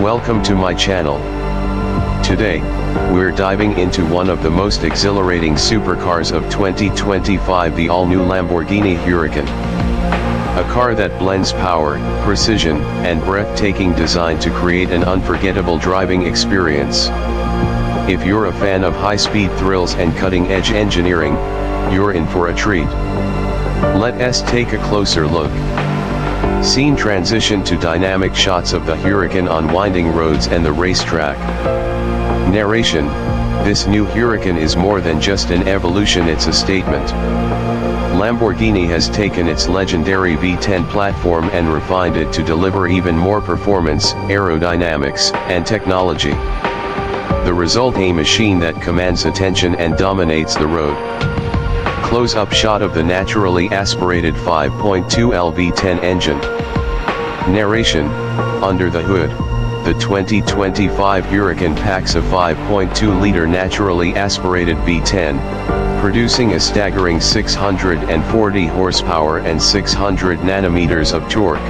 Welcome to my channel. Today, we're diving into one of the most exhilarating supercars of 2025, the all-new Lamborghini Huracan. A car that blends power, precision, and breathtaking design to create an unforgettable driving experience. If you're a fan of high-speed thrills and cutting-edge engineering, you're in for a treat. Let us take a closer look. Scene transition to dynamic shots of the Huracan on winding roads and the racetrack. Narration: this new Huracan is more than just an evolution, it's a statement. Lamborghini has taken its legendary V10 platform and refined it to deliver even more performance, aerodynamics, and technology. The result: a machine that commands attention and dominates the road. Close-up shot of the naturally aspirated 5.2L V10 engine. Narration: under the hood, the 2025 Huracan packs a 5.2-liter naturally aspirated V10, producing a staggering 640 horsepower and 600 Nm of torque.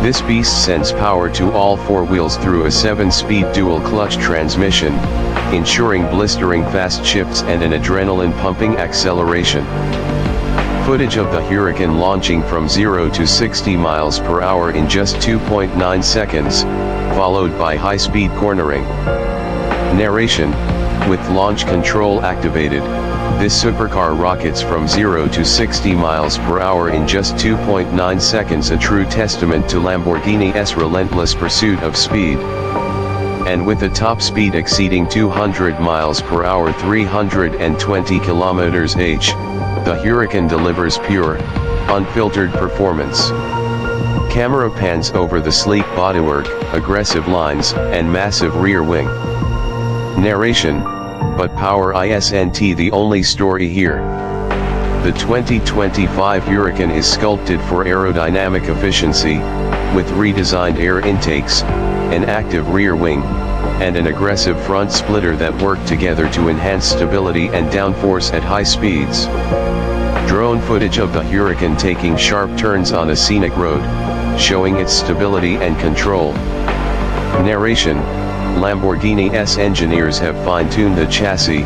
This beast sends power to all four wheels through a 7-speed dual-clutch transmission, ensuring blistering fast shifts and an adrenaline-pumping acceleration. Footage of the Huracan launching from 0 to 60 miles per hour in just 2.9 seconds, followed by high-speed cornering. Narration: with launch control activated, this supercar rockets from 0 to 60 miles per hour in just 2.9 seconds, a true testament to Lamborghini's relentless pursuit of speed. And with a top speed exceeding 200 miles per hour, 320 km/h, the Huracan delivers pure, unfiltered performance. Camera pans over the sleek bodywork, aggressive lines, and massive rear wing. Narration: but power isn't the only story here. The 2025 Huracan is sculpted for aerodynamic efficiency, with redesigned air intakes, an active rear wing, and an aggressive front splitter that work together to enhance stability and downforce at high speeds. Drone footage of the Huracan taking sharp turns on a scenic road, showing its stability and control. Narration: Lamborghini's engineers have fine-tuned the chassis,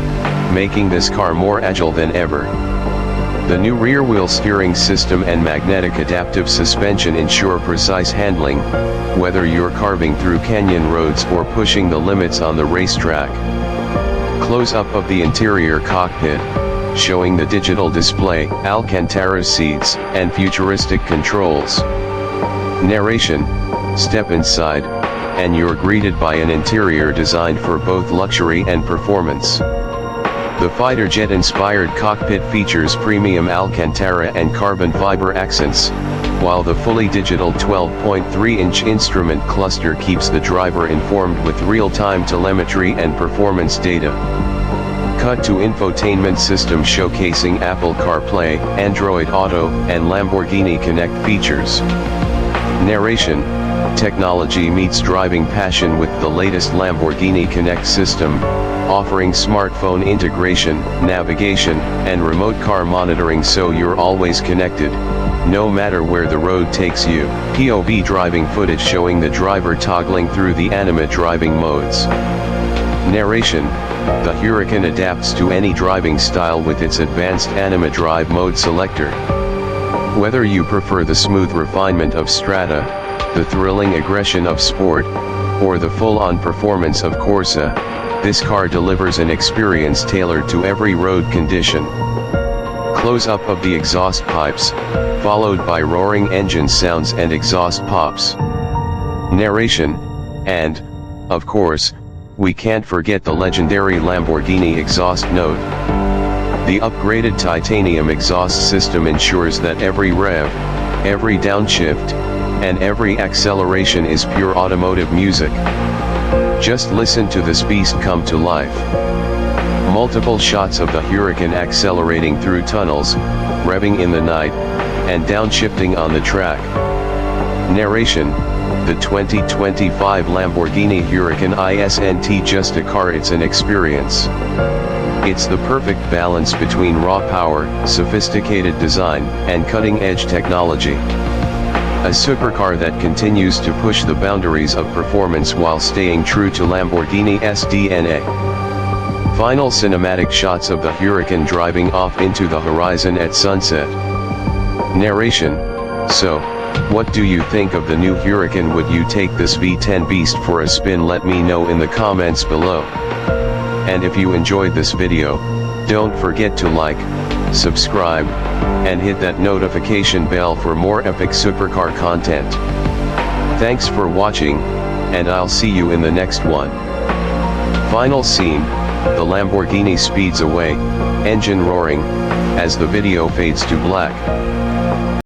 making this car more agile than ever. The new rear-wheel steering system and magnetic adaptive suspension ensure precise handling, whether you're carving through canyon roads or pushing the limits on the racetrack. Close-up of the interior cockpit, showing the digital display, Alcantara seats, and futuristic controls. Narration: step inside, and you're greeted by an interior designed for both luxury and performance. The fighter jet-inspired cockpit features premium Alcantara and carbon fiber accents, while the fully digital 12.3-inch instrument cluster keeps the driver informed with real-time telemetry and performance data. Cut to infotainment system showcasing Apple CarPlay, Android Auto, and Lamborghini Connect features. Narration: technology meets driving passion with the latest Lamborghini Connect system, offering smartphone integration, navigation, and remote car monitoring so you're always connected, no matter where the road takes you. POV driving footage showing the driver toggling through the anima driving modes. Narration: the Huracan adapts to any driving style with its advanced anima drive mode selector. Whether you prefer the smooth refinement of strata, the thrilling aggression of sport, or the full-on performance of Corsa, this car delivers an experience tailored to every road condition. Close-up of the exhaust pipes, followed by roaring engine sounds and exhaust pops. Narration: and, of course, we can't forget the legendary Lamborghini exhaust note. The upgraded titanium exhaust system ensures that every rev, every downshift, and every acceleration is pure automotive music. Just listen to this beast come to life. Multiple shots of the Huracan accelerating through tunnels, revving in the night, and downshifting on the track. Narration: the 2025 Lamborghini Huracan isn't just a car, it's an experience. It's the perfect balance between raw power, sophisticated design, and cutting-edge technology. A supercar that continues to push the boundaries of performance while staying true to Lamborghini's DNA. Final cinematic shots of the Huracan driving off into the horizon at sunset. Narration: So, what do you think of the new Huracan? Would you take this V10 beast for a spin? Let me know in the comments below. And if you enjoyed this video, don't forget to like, subscribe, and hit that notification bell for more epic supercar content. Thanks for watching, and I'll see you in the next one. Final scene: the Lamborghini speeds away, engine roaring, as the video fades to black.